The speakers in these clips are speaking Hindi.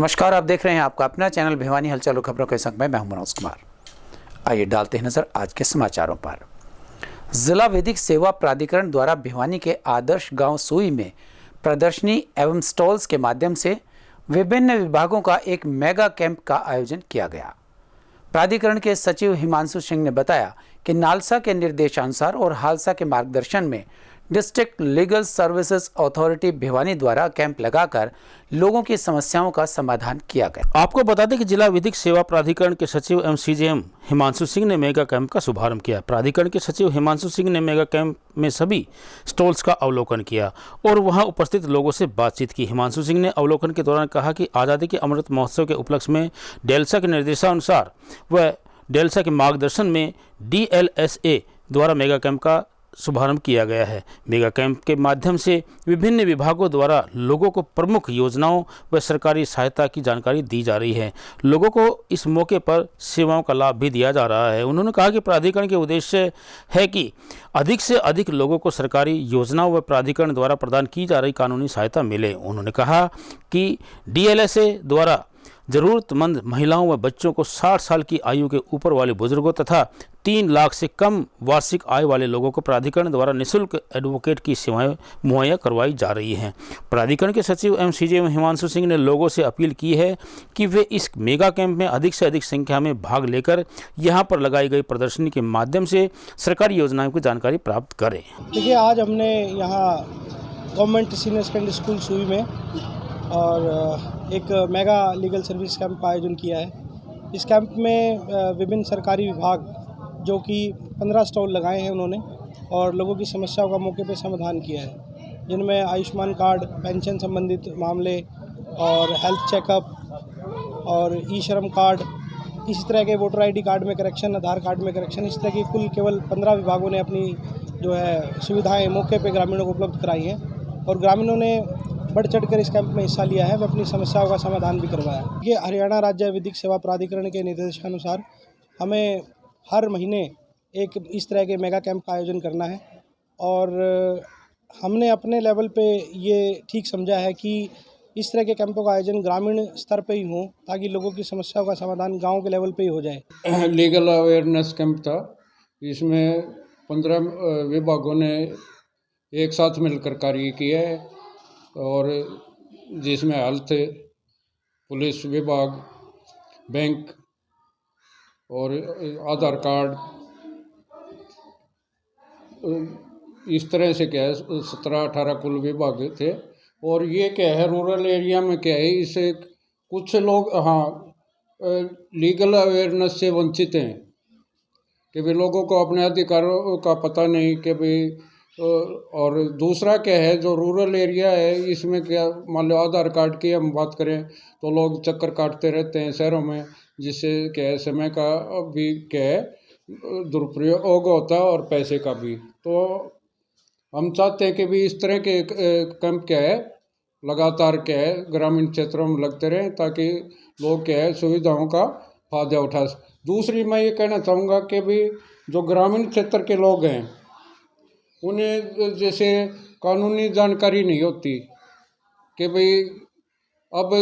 नमस्कार, आप देख रहे हैं आपका अपना चैनल भिवानी हलचल और खबरों के संग में मैं हूं मनोज कुमार। आइए डालते हैं नजर आज के समाचारों पर। जिला विधिक सेवा प्राधिकरण द्वारा भिवानी के आदर्श गांव सुई में प्रदर्शनी एवं स्टॉल्स के माध्यम से विभिन्न विभागों का एक मेगा कैंप का आयोजन किया गया। प्राधिकरण के सचिव हिमांशु सिंह ने बताया कि नालसा के निर्देशानुसार और हालसा के मार्गदर्शन में district legal services authority Bhiwani द्वारा कैंप लगाकर लोगों की समस्याओं का समाधान किया गया। आपको बता दें कि जिला विधिक सेवा प्राधिकरण के सचिव एवं सीजेएम हिमांशु सिंह ने मेगा कैंप का शुभारंभ किया। प्राधिकरण के सचिव हिमांशु सिंह ने मेगा कैंप में सभी स्टॉल्स का अवलोकन किया और वहां उपस्थित लोगों से बातचीत की। हिमांशु सिंह ने अवलोकन के दौरान कहा कि आज़ादी के अमृत महोत्सव के उपलक्ष्य में डेल्सा के निर्देशानुसार व डेल्सा के मार्गदर्शन में DLSA द्वारा मेगा कैंप का शुभारंभ किया गया है। मेगा कैंप के माध्यम से विभिन्न विभागों द्वारा लोगों को प्रमुख योजनाओं व सरकारी सहायता की जानकारी दी जा रही है। लोगों को इस मौके पर सेवाओं का लाभ भी दिया जा रहा है। उन्होंने कहा कि प्राधिकरण के उद्देश्य है कि अधिक से अधिक लोगों को सरकारी योजनाओं व प्राधिकरण द्वारा प्रदान की जा रही कानूनी सहायता मिले। उन्होंने कहा कि DLSA द्वारा ज़रूरतमंद महिलाओं व बच्चों को 60 साल की आयु के ऊपर वाले बुजुर्गों तथा 3 लाख से कम वार्षिक आय वाले लोगों को प्राधिकरण द्वारा निःशुल्क एडवोकेट की सेवाएं मुहैया करवाई जा रही हैं। प्राधिकरण के सचिव एवं सीजेएम हिमांशु सिंह ने लोगों से अपील की है कि वे इस मेगा कैंप में अधिक से अधिक संख्या में भाग लेकर यहां पर लगाई गई प्रदर्शनी के माध्यम से सरकारी योजनाओं की जानकारी प्राप्त करें। देखिए, आज हमने यहाँ गवर्नमेंट सीनियर सेकेंडरी स्कूल सुई में और एक मेगा लीगल सर्विस कैंप का आयोजन किया है। इस कैंप में विभिन्न सरकारी विभाग जो कि 15 स्टॉल लगाए हैं उन्होंने और लोगों की समस्याओं का मौके पर समाधान किया है, जिनमें आयुष्मान कार्ड, पेंशन संबंधित मामले और हेल्थ चेकअप और ई-श्रम कार्ड, इसी तरह के वोटर ID कार्ड में करेक्शन, आधार कार्ड में करेक्शन, इस तरह की कुल केवल 15 विभागों ने अपनी जो है सुविधाएँ मौके पर ग्रामीणों को उपलब्ध कराई हैं और ग्रामीणों ने बढ़ चढ़कर इस कैंप में हिस्सा लिया है व अपनी समस्याओं का समाधान भी करवाया। ये हरियाणा राज्य विधिक सेवा प्राधिकरण के निर्देशानुसार हमें हर महीने एक इस तरह के मेगा कैंप का आयोजन करना है और हमने अपने लेवल पे ये ठीक समझा है कि इस तरह के कैंपों का आयोजन ग्रामीण स्तर पे ही हो ताकि लोगों की समस्याओं का समाधान गाँव के लेवल पे ही हो जाए। लीगल अवेयरनेस कैंप था, इसमें 15 विभागों ने एक साथ मिलकर कार्य किया है और जिसमें हेल्थ, पुलिस विभाग, बैंक और आधार कार्ड, इस तरह से क्या है 17-18 कुल विभाग थे। और ये क्या है रूरल एरिया में क्या है, इसे कुछ लोग लीगल अवेयरनेस से वंचित हैं कि भाई लोगों को अपने अधिकारों का पता नहीं कि भाई। और दूसरा क्या है जो रूरल एरिया है इसमें क्या मान लो आधार कार्ड की हम बात करें तो लोग चक्कर काटते रहते हैं शहरों में, जिससे क्या है समय का भी क्या है दुरुपयोग होता है और पैसे का भी। तो हम चाहते हैं कि भी इस तरह के कैंप क्या है लगातार क्या है ग्रामीण क्षेत्रों में लगते रहें ताकि लोग क्या है सुविधाओं का फायदा उठा। दूसरी मैं ये कहना चाहूँगा कि भी जो ग्रामीण क्षेत्र के लोग हैं उन्हें जैसे कानूनी जानकारी नहीं होती कि भाई अब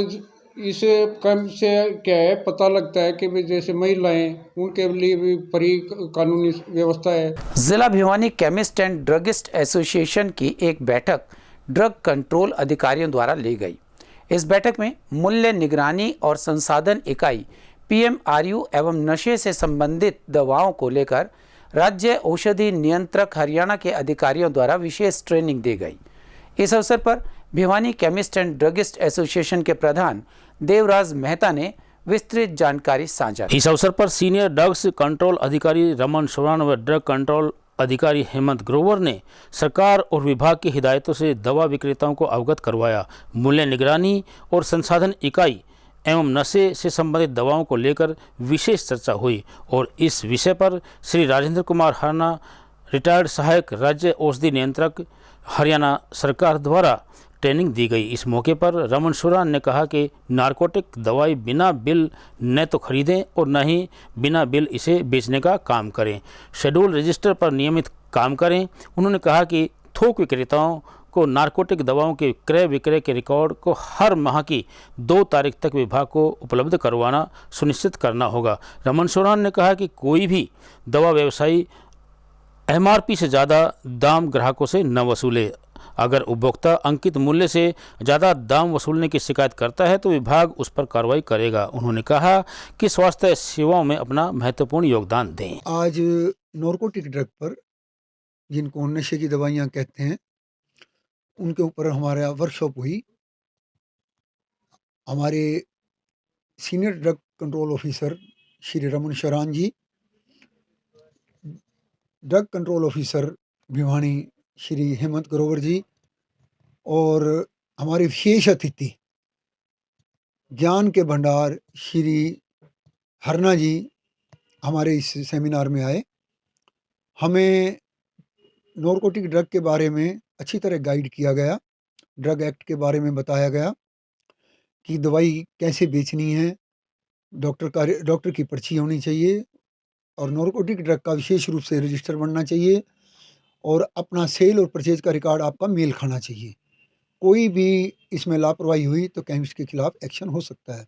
इस कैंप से क्या है पता लगता है कि भाई जैसे महिलाएं उनके लिए भी फ्री कानूनी व्यवस्था है। जिला Bhiwani chemist and druggist association की एक बैठक ड्रग कंट्रोल अधिकारियों द्वारा ली गई। इस बैठक में मूल्य निगरानी और संसाधन इकाई PMRU एवं नशे से संबंधित दवाओं को लेकर राज्य औषधि नियंत्रक हरियाणा के अधिकारियों द्वारा विशेष ट्रेनिंग दी गई। इस अवसर पर Bhiwani chemist and druggist association के प्रधान देवराज मेहता ने विस्तृत जानकारी साझा की। इस अवसर पर सीनियर ड्रग्स कंट्रोल अधिकारी रमन सोरान व ड्रग कंट्रोल अधिकारी हेमंत ग्रोवर ने सरकार और विभाग की हिदायतों से दवा विक्रेताओं को अवगत करवाया। मूल्य निगरानी और संसाधन इकाई एवं नशे से संबंधित दवाओं को लेकर विशेष चर्चा हुई और इस विषय पर श्री राजेंद्र कुमार हरना, रिटायर्ड सहायक राज्य औषधि नियंत्रक हरियाणा सरकार द्वारा ट्रेनिंग दी गई। इस मौके पर रमन सोरान ने कहा कि नारकोटिक दवाई बिना बिल न तो खरीदें और न ही बिना बिल इसे बेचने का काम करें, शेड्यूल रजिस्टर पर नियमित काम करें। उन्होंने कहा कि थोक विक्रेताओं को नारकोटिक दवाओं के क्रय विक्रय के रिकॉर्ड को हर माह की 2 तारीख तक विभाग को उपलब्ध करवाना सुनिश्चित करना होगा। रमन सोरान ने कहा कि कोई भी दवा व्यवसायी एमआरपी से ज़्यादा दाम ग्राहकों से न वसूले। अगर उपभोक्ता अंकित मूल्य से ज़्यादा दाम वसूलने की शिकायत करता है तो विभाग उस पर कार्रवाई करेगा। उन्होंने कहा कि स्वास्थ्य सेवाओं में अपना महत्वपूर्ण योगदान दें। आज नारकोटिक ड्रग पर, जिनको नशे की दवाइयाँ कहते हैं, उनके ऊपर हमारा वर्कशॉप हुई। हमारे senior drug control officer Shri Raman Sharan ji, drug control officer Bhiwani Shri Hemant Grover ji, और हमारे विशेष अतिथि ज्ञान के भंडार श्री हरना जी हमारे इस सेमिनार में आए। हमें नारकोटिक ड्रग के बारे में अच्छी तरह गाइड किया गया। ड्रग एक्ट के बारे में बताया गया कि दवाई कैसे बेचनी है, डॉक्टर की पर्ची होनी चाहिए, और नारकोटिक ड्रग का विशेष रूप से रजिस्टर बनना चाहिए, और अपना सेल और परचेज का रिकॉर्ड आपका मेल खाना चाहिए। कोई भी इसमें लापरवाही हुई तो केमिस्ट के खिलाफ एक्शन हो सकता है।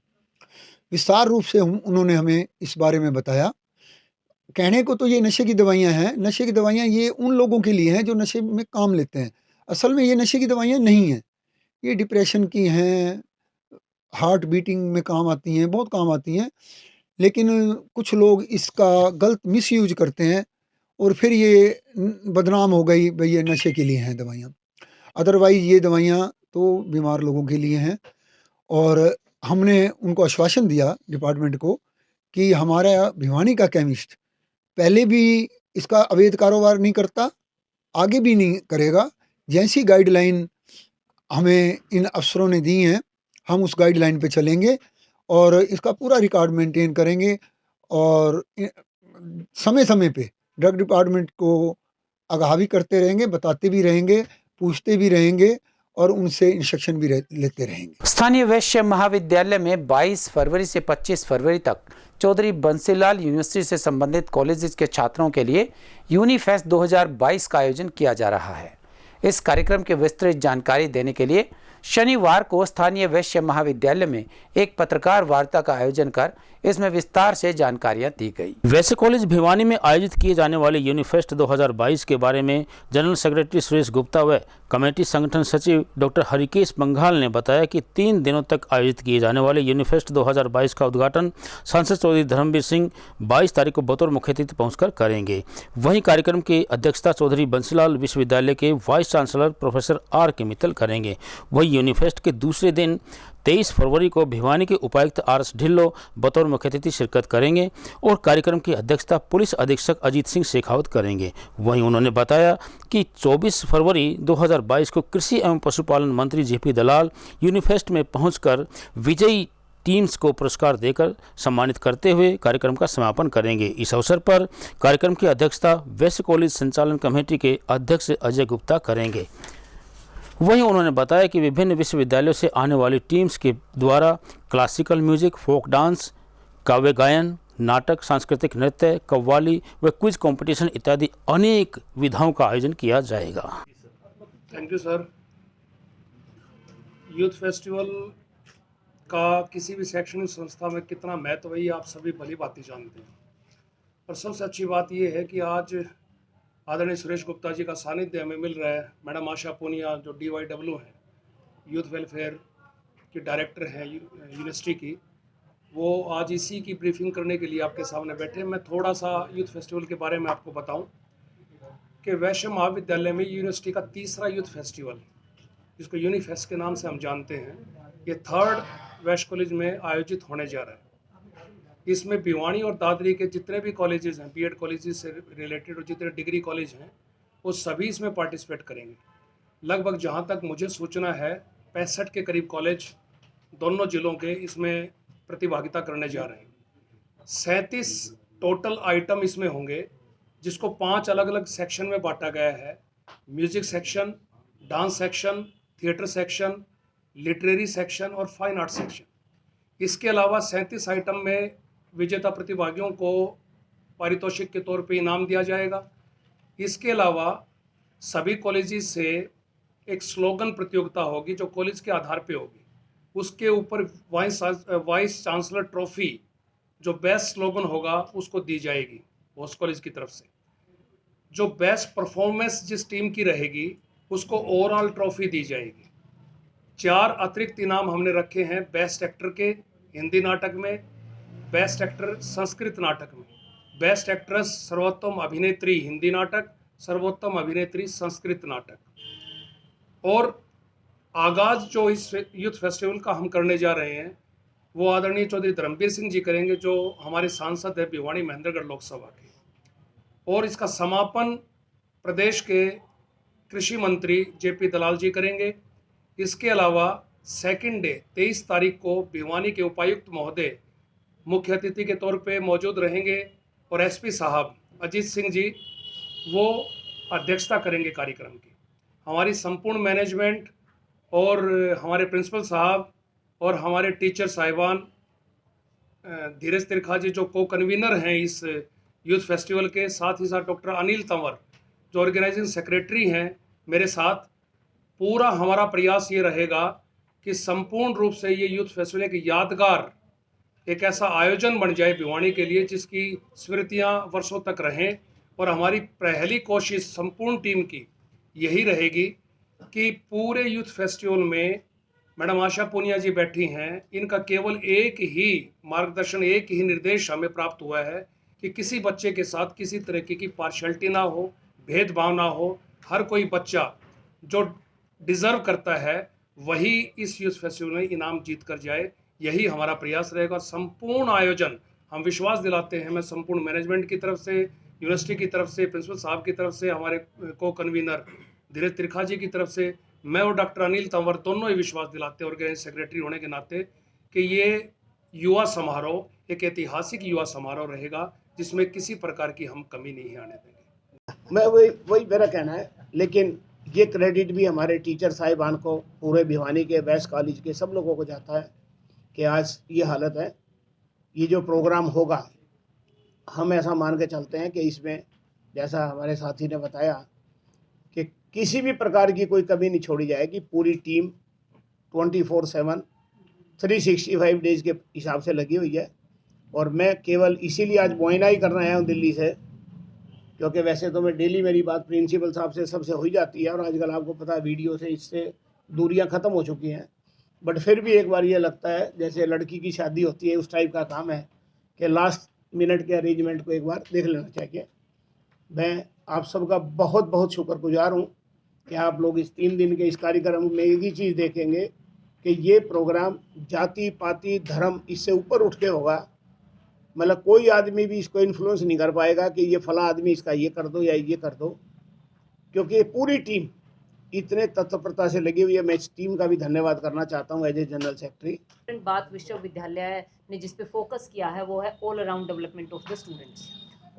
विस्तार रूप से उन्होंने हमें इस बारे में बताया। कहने को तो ये नशे की दवाइयाँ हैं, नशे की दवाइयाँ ये उन लोगों के लिए हैं जो नशे में काम लेते हैं। असल में ये नशे की दवाइयाँ नहीं हैं, ये डिप्रेशन की हैं, हार्ट बीटिंग में काम आती हैं, बहुत काम आती हैं। लेकिन कुछ लोग इसका गलत मिसयूज करते हैं और फिर ये बदनाम हो गई भाई ये नशे के लिए हैं दवाइयाँ। अदरवाइज़ ये दवाइयाँ तो बीमार लोगों के लिए हैं। और हमने उनको आश्वासन दिया डिपार्टमेंट को कि हमारा भिवानी का केमिस्ट पहले भी इसका अवैध कारोबार नहीं करता, आगे भी नहीं करेगा। जैसी गाइडलाइन हमें इन अफसरों ने दी हैं, हम उस गाइडलाइन पे चलेंगे और इसका पूरा रिकॉर्ड मेंटेन करेंगे, और समय समय पे ड्रग डिपार्टमेंट को आगाह भी करते रहेंगे, बताते भी रहेंगे, पूछते भी रहेंगे और उनसे इंस्ट्रक्शन भी लेते रहेंगे। स्थानीय वैश्य महाविद्यालय में 22 फरवरी से 25 फरवरी तक चौधरी बंसीलाल यूनिवर्सिटी से संबंधित कॉलेजेस के छात्रों के लिए यूनिफेस्ट 2022 का आयोजन किया जा रहा है। इस कार्यक्रम की विस्तृत जानकारी देने के लिए शनिवार को स्थानीय वैश्य महाविद्यालय में एक पत्रकार वार्ता का आयोजन कर इसमें विस्तार से जानकारियां दी गई। वैश्य कॉलेज भिवानी में आयोजित किए जाने वाले यूनिफेस्ट 2022 के बारे में जनरल सेक्रेटरी सुरेश गुप्ता व कमेटी संगठन सचिव डॉक्टर हरिकेश पंघाल ने बताया कि 3 दिनों तक आयोजित किए जाने वाले यूनिफेस्ट 2022 का उद्घाटन सांसद चौधरी धर्मवीर सिंह 22 तारीख को बतौर मुख्य अतिथि पहुंचकर करेंगे। वहीं कार्यक्रम की अध्यक्षता चौधरी बंसीलाल विश्वविद्यालय के वाइस चांसलर प्रोफेसर आर के मित्तल करेंगे। वहीं यूनिफेस्ट के दूसरे दिन 23 फरवरी को भिवानी के उपायुक्त आर.एस. ढिल्लो बतौर मुख्य अतिथि शिरकत करेंगे और कार्यक्रम की अध्यक्षता पुलिस अधीक्षक अजीत सिंह शेखावत करेंगे। वहीं उन्होंने बताया कि 24 फरवरी 2022 को कृषि एवं पशुपालन मंत्री जेपी दलाल यूनिफेस्ट में पहुंचकर विजयी टीम्स को पुरस्कार देकर सम्मानित करते हुए कार्यक्रम का समापन करेंगे। इस अवसर पर कार्यक्रम की अध्यक्षता वैश्य कॉलेज संचालन कमेटी के अध्यक्ष अजय गुप्ता करेंगे। वहीं उन्होंने बताया कि विभिन्न विश्वविद्यालयों से आने वाली टीम्स के द्वारा क्लासिकल म्यूजिक, फोक डांस, काव्य गायन, नाटक, सांस्कृतिक नृत्य, कव्वाली व क्विज कंपटीशन इत्यादि अनेक विधाओं का आयोजन किया जाएगा। Thank you sir. Youth festival का किसी भी शैक्षणिक संस्था में कितना महत्व है आप सभी भली भांति जानते हैं, और सबसे अच्छी बात यह है कि आज आदरणीय सुरेश गुप्ता जी का सानिध्य हमें मिल रहा है। मैडम आशा पूनिया जो DYW हैं, यूथ वेलफेयर की डायरेक्टर हैं यूनिवर्सिटी की, वो आज इसी की ब्रीफिंग करने के लिए आपके सामने बैठे। मैं थोड़ा सा यूथ फेस्टिवल के बारे में आपको बताऊं कि वैश्य महाविद्यालय में यूनिवर्सिटी का तीसरा यूथ फेस्टिवल, जिसको यूनिफेस्ट के नाम से हम जानते हैं, ये 3rd वैश्य कॉलेज में आयोजित होने जा रहा है। इसमें भिवानी और दादरी के जितने भी कॉलेजेस हैं, बीएड कॉलेजेस से रिलेटेड और जितने डिग्री कॉलेज हैं, वो सभी इसमें पार्टिसिपेट करेंगे। लगभग जहाँ तक मुझे सूचना है 65 के करीब कॉलेज दोनों जिलों के इसमें प्रतिभागिता करने जा रहे हैं। 37 टोटल आइटम इसमें होंगे, जिसको 5 अलग अलग सेक्शन में बांटा गया है। Music section, dance section, theatre section, literary section और फाइन आर्ट सेक्शन। इसके अलावा 37 आइटम में विजेता प्रतिभागियों को पारितोषिक के तौर पे इनाम दिया जाएगा। इसके अलावा सभी कॉलेजेस से एक स्लोगन प्रतियोगिता होगी जो कॉलेज के आधार पे होगी। उसके ऊपर वाइस चांसलर ट्रॉफी जो बेस्ट स्लोगन होगा उसको दी जाएगी उस कॉलेज की तरफ से। जो बेस्ट परफॉर्मेंस जिस टीम की रहेगी उसको ओवरऑल ट्रॉफी दी जाएगी। 4 अतिरिक्त इनाम हमने रखे हैं बेस्ट एक्टर के हिंदी नाटक में, बेस्ट एक्टर संस्कृत नाटक में, बेस्ट एक्ट्रेस सर्वोत्तम अभिनेत्री हिंदी नाटक, सर्वोत्तम अभिनेत्री संस्कृत नाटक। और आगाज जो इस यूथ फेस्टिवल का हम करने जा रहे हैं वो आदरणीय चौधरी धर्मवीर सिंह जी करेंगे जो हमारे सांसद है भिवानी महेंद्रगढ़ लोकसभा के। और इसका समापन प्रदेश के कृषि मंत्री जेपी दलाल जी करेंगे। इसके अलावा सेकंड डे 23 तारीख को भिवानी के उपायुक्त महोदय मुख्य अतिथि के तौर पे मौजूद रहेंगे और एसपी साहब अजीत सिंह जी वो अध्यक्षता करेंगे कार्यक्रम की। हमारी संपूर्ण मैनेजमेंट और हमारे प्रिंसिपल साहब और हमारे टीचर साहिबान, धीरज तिरखा जी जो को कन्वीनर हैं इस यूथ फेस्टिवल के, साथ ही साथ डॉक्टर अनिल तंवर जो ऑर्गेनाइजिंग सेक्रेटरी हैं मेरे साथ, पूरा हमारा प्रयास ये रहेगा कि संपूर्ण रूप से ये यूथ फेस्टिवल एक यादगार, एक ऐसा आयोजन बन जाए भिवानी के लिए जिसकी स्मृतियाँ वर्षों तक रहें। और हमारी पहली कोशिश संपूर्ण टीम की यही रहेगी कि पूरे यूथ फेस्टिवल में मैडम आशा पूनिया जी बैठी हैं, इनका केवल एक ही मार्गदर्शन, एक ही निर्देश हमें प्राप्त हुआ है कि किसी बच्चे के साथ किसी तरीके की पार्शलिटी ना हो, भेदभाव ना हो। हर कोई बच्चा जो डिज़र्व करता है वही इस यूथ फेस्टिवल में इनाम जीत कर जाए, यही हमारा प्रयास रहेगा। संपूर्ण आयोजन हम विश्वास दिलाते हैं, मैं संपूर्ण मैनेजमेंट की तरफ से, यूनिवर्सिटी की तरफ से, प्रिंसिपल साहब की तरफ से, हमारे को कन्वीनर धीरज तिरखा जी की तरफ से, मैं और डॉक्टर अनिल तंवर दोनों ही विश्वास दिलाते हैं ऑर्गेनाइजिंग सेक्रेटरी होने के नाते कि ये युवा समारोह एक ऐतिहासिक युवा समारोह रहेगा जिसमें किसी प्रकार की हम कमी नहीं आने देंगे। मैं वही मेरा कहना है। लेकिन ये क्रेडिट भी हमारे टीचर साहिबान को, पूरे भिवानी के बेस्ट कॉलेज के सब लोगों को जाता है कि आज ये हालत है। ये जो प्रोग्राम होगा हम ऐसा मान के चलते हैं कि इसमें जैसा हमारे साथी ने बताया कि किसी भी प्रकार की कोई कमी नहीं छोड़ी जाएगी। पूरी टीम 24/7 365 डेज के हिसाब से लगी हुई है। और मैं केवल इसीलिए आज मुआयना ही करना आया हूँ दिल्ली से, क्योंकि वैसे तो मैं डेली मेरी बात प्रिंसिपल साहब से सबसे हो ही जाती है और आजकल आपको पता है वीडियो से इससे दूरियां ख़त्म हो चुकी हैं। बट फिर भी एक बार ये लगता है जैसे लड़की की शादी होती है उस टाइप का काम है कि लास्ट मिनट के अरेंजमेंट को एक बार देख लेना चाहिए। मैं आप सबका बहुत बहुत शुक्रगुजार हूँ कि आप लोग इस 3 दिन के इस कार्यक्रम में एक ही चीज़ देखेंगे कि ये प्रोग्राम जाति पाति धर्म इससे ऊपर उठ के होगा। मतलब कोई आदमी भी इसको इन्फ्लुएंस नहीं कर पाएगा कि ये फला आदमी इसका ये कर दो या ये कर दो, क्योंकि पूरी टीम इतने तत्परता से लगी हुई है। मैं इस टीम का भी धन्यवाद करना चाहता हूँ एज ए जनरल सेक्रेटरी। बात विश्वविद्यालय ने जिस पे फोकस किया है वो है all around development of the students.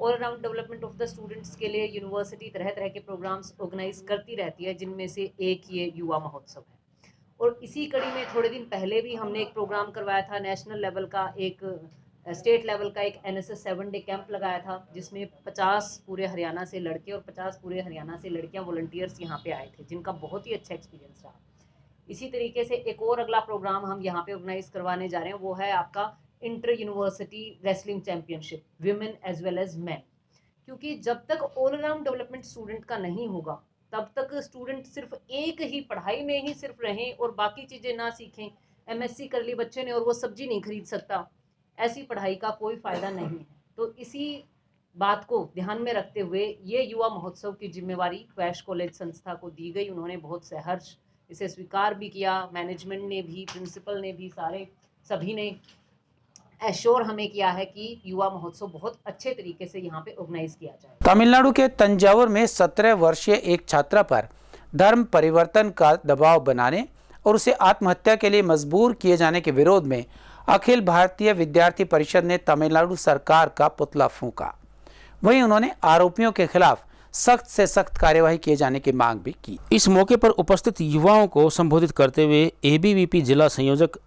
All around development of the students के लिए यूनिवर्सिटी तरह तरह के प्रोग्राम्स ऑर्गेनाइज करती रहती है, जिनमें से एक ये युवा महोत्सव है। और इसी कड़ी में थोड़े दिन पहले भी हमने एक प्रोग्राम करवाया था, नेशनल लेवल का, एक स्टेट लेवल का एक NSS 7 डे कैंप लगाया था, जिसमें 50 पूरे हरियाणा से लड़के और 50 पूरे हरियाणा से लड़कियां वॉलंटियर्स यहाँ पे आए थे, जिनका बहुत ही अच्छा एक्सपीरियंस रहा। इसी तरीके से एक और अगला प्रोग्राम हम यहाँ पे ऑर्गेनाइज करवाने जा रहे हैं, वो है आपका inter university wrestling championship, women as well as man. क्योंकि जब तक ऑल अराउंड डेवलपमेंट स्टूडेंट का नहीं होगा तब तक स्टूडेंट सिर्फ एक ही पढ़ाई में ही सिर्फ रहें और बाकी चीज़ें ना सीखें। MSc कर ली बच्चे ने और वो सब्जी नहीं खरीद सकता, ऐसी पढ़ाई का कोई फ़ायदा नहीं है। तो इसी बात को ध्यान में रखते हुए ये युवा महोत्सव की जिम्मेवारी क्वैश कॉलेज संस्था को दी गई। उन्होंने बहुत सहर्ष इसे स्वीकार भी किया, मैनेजमेंट ने भी, प्रिंसिपल ने भी, सभी ने एश्योर हमें किया है कि युवा महोत्सव बहुत अच्छे तरीके से यहाँ पे ऑर्गेनाइज किया जाए। तमिलनाडु के तंजावुर में 17 वर्षीय एक छात्रा पर धर्म परिवर्तन का दबाव बनाने और उसे आत्महत्या के लिए मजबूर किए जाने के विरोध में अखिल भारतीय विद्यार्थी परिषद ने तमिलनाडु सरकार का पुतला फूंका। वहीं उन्होंने आरोपियों के खिलाफ सख्त से सख्त कार्यवाही किए जाने की मांग भी की। इस मौके पर उपस्थित युवाओं को संबोधित करते हुए ABVP जिला संयोजक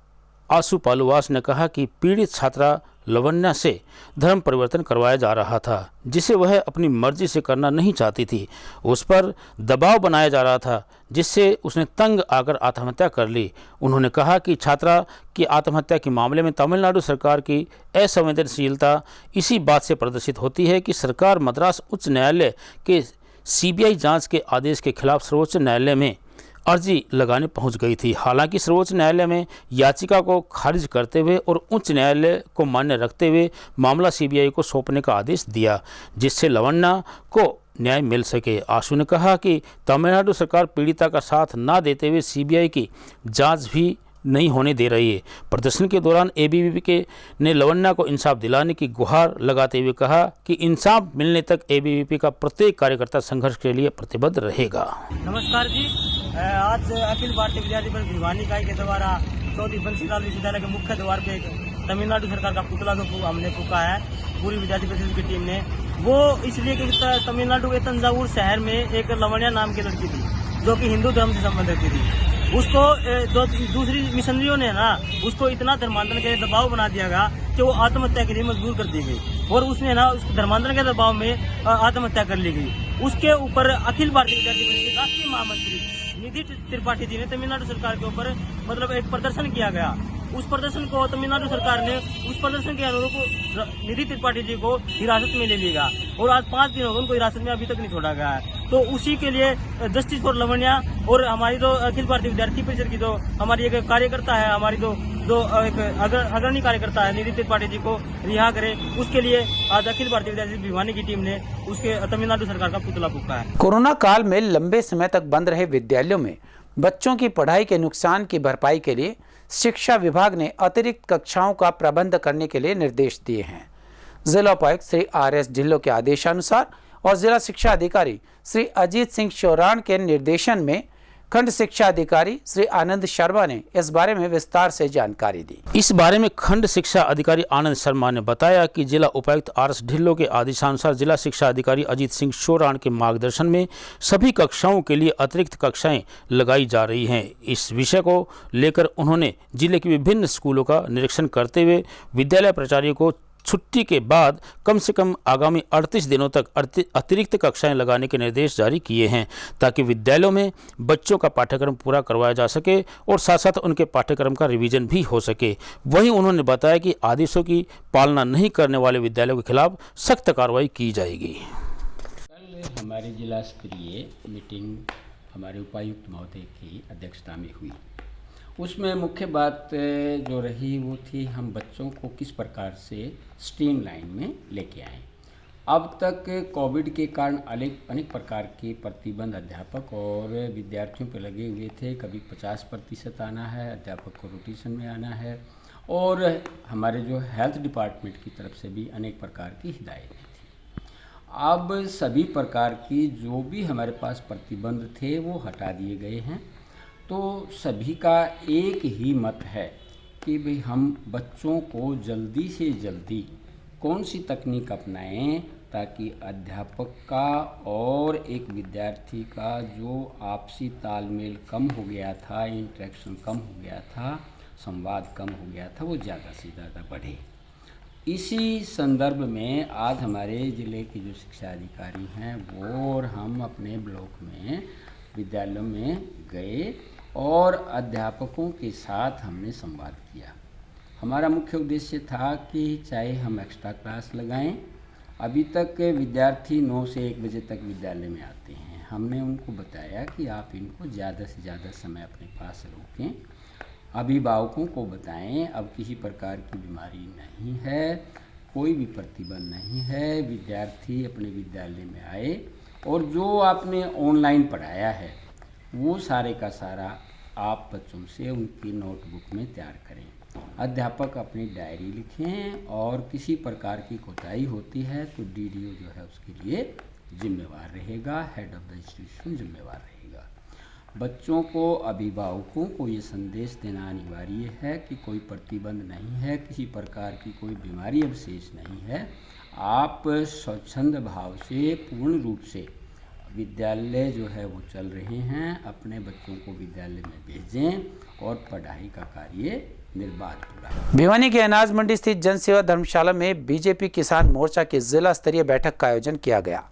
आशु पालुवास ने कहा कि पीड़ित छात्रा लवन्या से धर्म परिवर्तन करवाया जा रहा था, जिसे वह अपनी मर्जी से करना नहीं चाहती थी। उस पर दबाव बनाया जा रहा था, जिससे उसने तंग आकर आत्महत्या कर ली। उन्होंने कहा कि छात्रा की आत्महत्या के मामले में तमिलनाडु सरकार की असंवेदनशीलता इसी बात से प्रदर्शित होती है कि सरकार मद्रास उच्च न्यायालय के सीबीआई जांच के आदेश के खिलाफ सर्वोच्च न्यायालय में अर्जी लगाने पहुंच गई थी। हालांकि सर्वोच्च न्यायालय में याचिका को खारिज करते हुए और उच्च न्यायालय को मान्य रखते हुए मामला सीबीआई को सौंपने का आदेश दिया, जिससे लवन्या को न्याय मिल सके। आशु ने कहा कि तमिलनाडु सरकार पीड़िता का साथ न देते हुए सीबीआई की जांच भी नहीं होने दे रही है। प्रदर्शन के दौरान एबीवीपी ने लवन्या को इंसाफ दिलाने की गुहार लगाते हुए कहा कि इंसाफ मिलने तक एबीवीपी का प्रत्येक कार्यकर्ता संघर्ष के लिए प्रतिबद्ध रहेगा। नमस्कार जी, आज अखिल भारतीय विद्यार्थी परिषद भिवानी इकाई के द्वारा चौधरी बंसीलाल विश्वविद्यालय के मुख्य द्वार पे तमिलनाडु सरकार का पुतला जो हमने फूका है पूरी विद्यार्थी परिषद की टीम ने, वो इसलिए कि तमिलनाडु के तंजावुर शहर में एक लवन्या नाम की लड़की थी जो कि हिंदू धर्म से संबंधित थी। उसको जो दूसरी मिशनरियों ने ना उसको इतना धर्मांतरण के लिए दबाव बना दिया गया कि वो आत्महत्या के लिए मजबूर कर दी गई और उसने ना उस धर्मांतरण के दबाव में आत्महत्या कर ली गई। उसके ऊपर अखिल भारतीय विद्यार्थी परिषद के राष्ट्रीय महामंत्री निधि त्रिपाठी जी ने तमिलनाडु सरकार के ऊपर मतलब एक प्रदर्शन किया गया। उस प्रदर्शन को तमिलनाडु सरकार ने उस प्रदर्शन के अनुरूप निधि त्रिपाठी जी को हिरासत में ले लिया और आज 5 दिन हो गए उनको हिरासत में अभी तक नहीं छोड़ा गया है। तो उसी के लिए जस्टिस फॉर लवन्या और हमारी जो अखिल भारतीय विद्यार्थी परिषद की जो हमारी एक कार्यकर्ता है, हमारी जो एक अग्रणी कार्यकर्ता है निधि त्रिपाठी जी को रिहा करे, उसके लिए आज अखिल भारतीय विद्यार्थी भिवानी की टीम ने उसके तमिलनाडु सरकार का पुतला फूका है। कोरोना काल में लंबे समय तक बंद रहे विद्यालयों में बच्चों की पढ़ाई के नुकसान की भरपाई के लिए शिक्षा विभाग ने अतिरिक्त कक्षाओं का प्रबंध करने के लिए निर्देश दिए हैं। जिला उपायुक्त श्री RS ढिल्लों के आदेशानुसार और जिला शिक्षा अधिकारी श्री अजीत सिंह शोराण के निर्देशन में खंड शिक्षा अधिकारी श्री आनंद शर्मा ने इस बारे में विस्तार से जानकारी दी। इस बारे में खंड शिक्षा अधिकारी आनंद शर्मा ने बताया कि जिला उपायुक्त RS ढिल्लों के आदेशानुसार जिला शिक्षा अधिकारी अजीत सिंह शोराण के मार्गदर्शन में सभी कक्षाओं के लिए अतिरिक्त कक्षाएं लगाई जा रही हैं। इस विषय को लेकर उन्होंने जिले के विभिन्न स्कूलों का निरीक्षण करते हुए विद्यालय प्राचार्य को छुट्टी के बाद कम से कम आगामी 38 दिनों तक अतिरिक्त कक्षाएं लगाने के निर्देश जारी किए हैं, ताकि विद्यालयों में बच्चों का पाठ्यक्रम पूरा करवाया जा सके और साथ साथ उनके पाठ्यक्रम का रिवीजन भी हो सके। वहीं उन्होंने बताया कि आदेशों की पालना नहीं करने वाले विद्यालयों के खिलाफ सख्त कार्रवाई की जाएगी। कल हमारी जिला स्तरीय मीटिंग हमारे उपायुक्त महोदय की अध्यक्षता में हुई। उसमें मुख्य बात जो रही वो थी हम बच्चों को किस प्रकार से स्ट्रीम लाइन में लेके आएँ। अब तक कोविड के कारण अनेक प्रकार के प्रतिबंध अध्यापक और विद्यार्थियों पर लगे हुए थे। कभी 50% आना है, अध्यापक को रोटेशन में आना है, और हमारे जो हेल्थ डिपार्टमेंट की तरफ से भी अनेक प्रकार की हिदायतें थी। अब सभी प्रकार की जो भी हमारे पास प्रतिबंध थे वो हटा दिए गए हैं। तो सभी का एक ही मत है कि भाई हम बच्चों को जल्दी से जल्दी कौन सी तकनीक अपनाएं ताकि अध्यापक का और एक विद्यार्थी का जो आपसी तालमेल कम हो गया था, इंटरेक्शन कम हो गया था, संवाद कम हो गया था, वो ज़्यादा से ज़्यादा बढ़े। इसी संदर्भ में आज हमारे ज़िले के जो शिक्षा अधिकारी हैं वो और हम अपने ब्लॉक में विद्यालयों में गए और अध्यापकों के साथ हमने संवाद किया। हमारा मुख्य उद्देश्य था कि चाहे हम एक्स्ट्रा क्लास लगाएं, अभी तक विद्यार्थी 9 से 1 बजे तक विद्यालय में आते हैं। हमने उनको बताया कि आप इनको ज़्यादा से ज़्यादा समय अपने पास रोकें, अभिभावकों को बताएं अब किसी प्रकार की बीमारी नहीं है, कोई भी प्रतिबंध नहीं है, विद्यार्थी अपने विद्यालय में आए और जो आपने ऑनलाइन पढ़ाया है वो सारे का सारा आप बच्चों से उनकी नोटबुक में तैयार करें। अध्यापक अपनी डायरी लिखें और किसी प्रकार की कोताही होती है तो DDO जो है उसके लिए जिम्मेवार रहेगा, हेड ऑफ द इंस्टीट्यूशन जिम्मेवार रहेगा। बच्चों को, अभिभावकों को ये संदेश देना अनिवार्य है कि कोई प्रतिबंध नहीं है, किसी प्रकार की कोई बीमारी अवशेष नहीं है। आप स्वच्छंद भाव से पूर्ण रूप से विद्यालय जो है वो चल रहे हैं, अपने बच्चों को विद्यालय में भेजें और पढ़ाई का कार्य मेरी बात पूरा। भिवानी के अनाज मंडी स्थित जन सेवा धर्मशाला में बीजेपी किसान मोर्चा की जिला स्तरीय बैठक का आयोजन किया गया।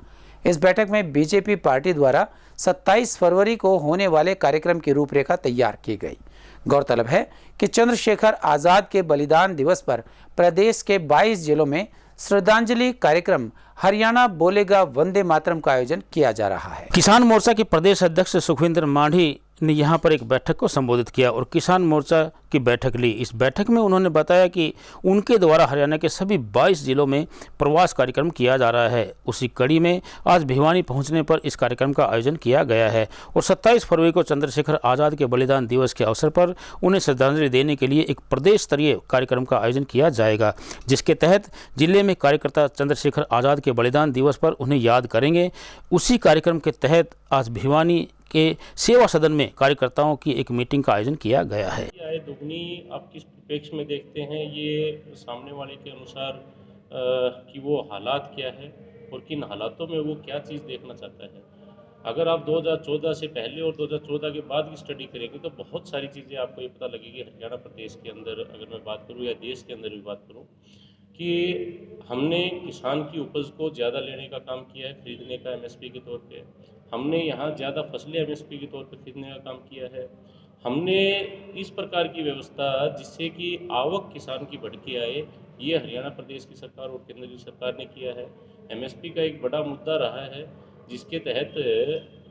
इस बैठक में बीजेपी पार्टी द्वारा 27 फरवरी को होने वाले कार्यक्रम की रूपरेखा तैयार की गई। गौरतलब है कि चंद्रशेखर आजाद के बलिदान दिवस पर प्रदेश के 22 जिलों में श्रद्धांजलि कार्यक्रम हरियाणा बोलेगा वंदे मातरम का आयोजन किया जा रहा है। किसान मोर्चा के प्रदेश अध्यक्ष सुखविंदर मांझी ने यहां पर एक बैठक को संबोधित किया और किसान मोर्चा की बैठक ली। इस बैठक में उन्होंने बताया कि उनके द्वारा हरियाणा के सभी 22 जिलों में प्रवास कार्यक्रम किया जा रहा है। उसी कड़ी में आज भिवानी पहुंचने पर इस कार्यक्रम का आयोजन किया गया है और 27 फरवरी को चंद्रशेखर आज़ाद के बलिदान दिवस के अवसर पर उन्हें श्रद्धांजलि देने के लिए एक प्रदेश स्तरीय कार्यक्रम का आयोजन किया जाएगा, जिसके तहत जिले में कार्यकर्ता चंद्रशेखर आज़ाद के बलिदान दिवस पर उन्हें याद करेंगे। उसी कार्यक्रम के तहत आज भिवानी के सेवा सदन में कार्यकर्ताओं की एक मीटिंग का आयोजन किया गया है। आय दोगुनी आप किस परिप्रेक्ष्य में देखते हैं, ये सामने वाले के अनुसार कि वो हालात क्या है और किन हालातों में वो क्या चीज़ देखना चाहता है। अगर आप 2014 से पहले और 2014 के बाद की स्टडी करेंगे तो बहुत सारी चीज़ें आपको ये पता लगेगी। हरियाणा प्रदेश के अंदर अगर मैं बात करूँ या देश के अंदर भी बात करूँ कि हमने किसान की उपज को ज़्यादा लेने का काम किया है, खरीदने का एमएसपी के तौर पे। हमने यहाँ ज़्यादा फसलें एमएसपी के तौर पे खरीदने का काम किया है। हमने इस प्रकार की व्यवस्था जिससे कि आवक किसान की बढ़ के आए, ये हरियाणा प्रदेश की सरकार और केंद्र की सरकार ने किया है। एमएसपी का एक बड़ा मुद्दा रहा है, जिसके तहत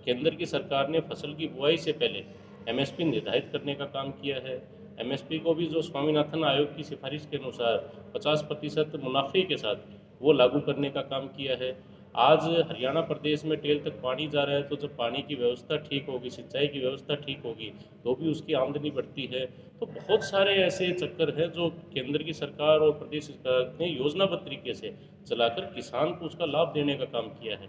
केंद्र की सरकार ने फसल की बुआई से पहले एमएसपी निर्धारित करने का काम किया है। एमएसपी को भी जो स्वामीनाथन आयोग की सिफारिश के अनुसार 50% मुनाफे के साथ वो लागू करने का काम किया है। आज हरियाणा प्रदेश में टेल तक पानी जा रहा है, तो जब पानी की व्यवस्था ठीक होगी, सिंचाई की व्यवस्था ठीक होगी, तो भी उसकी आमदनी बढ़ती है। तो बहुत सारे ऐसे चक्कर हैं जो केंद्र की सरकार और प्रदेश सरकार ने योजनाबद्ध तरीके से चलाकर किसान को उसका लाभ देने का काम किया है।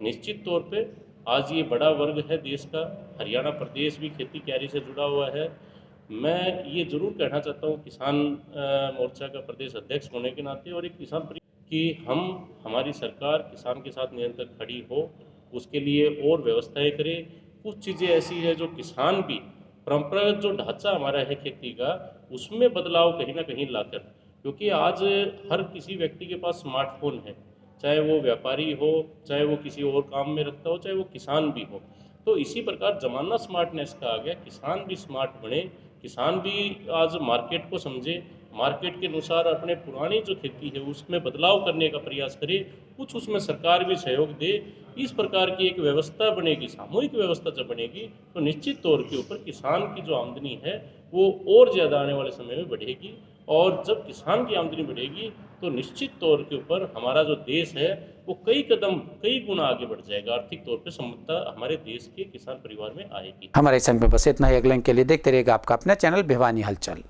निश्चित तौर पे आज ये बड़ा वर्ग है देश का, हरियाणा प्रदेश भी खेती क्यारी से जुड़ा हुआ है। मैं ये ज़रूर कहना चाहता हूँ किसान मोर्चा का प्रदेश अध्यक्ष होने के नाते और एक किसान कि हमारी सरकार किसान के साथ निरंतर खड़ी हो, उसके लिए और व्यवस्थाएं करे। कुछ चीज़ें ऐसी है जो किसान भी परंपरागत जो ढांचा हमारा है खेती का, उसमें बदलाव कहीं ना कहीं लाकर, क्योंकि आज हर किसी व्यक्ति के पास स्मार्टफोन है, चाहे वो व्यापारी हो, चाहे वो किसी और काम में रखता हो, चाहे वो किसान भी हो। तो इसी प्रकार ज़माना स्मार्टनेस का आ गया, किसान भी स्मार्ट बने, किसान भी आज मार्केट को समझे, मार्केट के अनुसार अपने पुरानी जो खेती है उसमें बदलाव करने का प्रयास करे, कुछ उसमें सरकार भी सहयोग दे। इस प्रकार की एक व्यवस्था बनेगी, सामूहिक व्यवस्था जब बनेगी तो निश्चित तौर के ऊपर किसान की जो आमदनी है वो और ज़्यादा आने वाले समय में बढ़ेगी। और जब किसान की आमदनी बढ़ेगी तो निश्चित तौर के ऊपर हमारा जो देश है वो कई गुना आगे बढ़ जाएगा। आर्थिक तौर पे समृद्धता हमारे देश के किसान परिवार में आएगी। हमारे संग में बस इतना ही। अगले के लिए देखते रहेगा आपका अपना चैनल भिवानी हलचल।